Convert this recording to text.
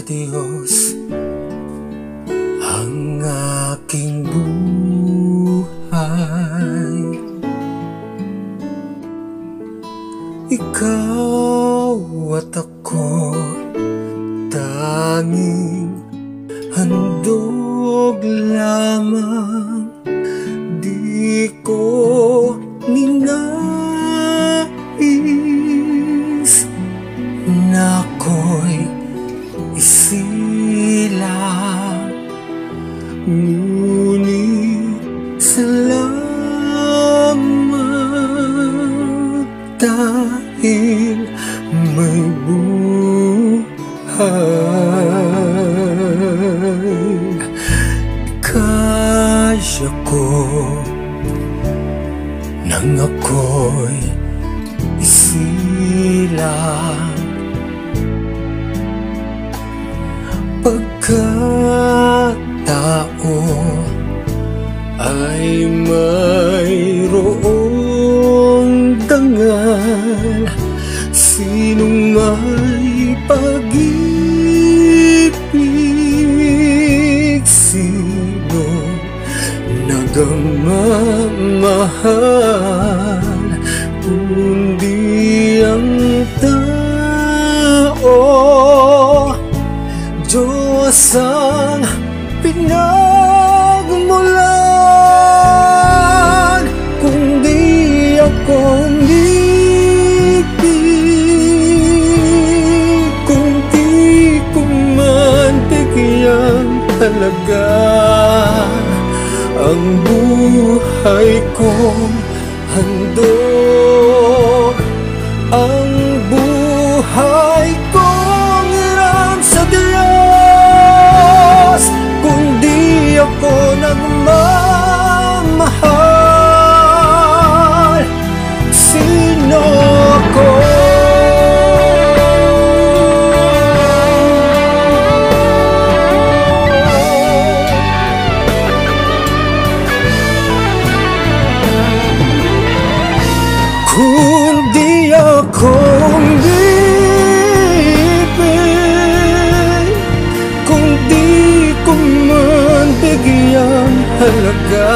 sa Diyos ang aking buhay. Ikaw at ako, tanging handog lamang. Di ko ninais na ako'y isilang, ngunit salamat dahil may buhay. Kaya ko nang ako'y isilang, pagkatao ay mayroong dangal. Sino may pag-ibig, sino nagamamahal, kundi ang tao. Diyos ang pinagmulan, kung di akong ibig, kung di ko man bigyang halaga ang buhay kong handog, ang buhay kong hiram sa Diyos. Kung di ako nagmamahal, sino ako? Kung di akong ibig, kung di ko man bigyang halaga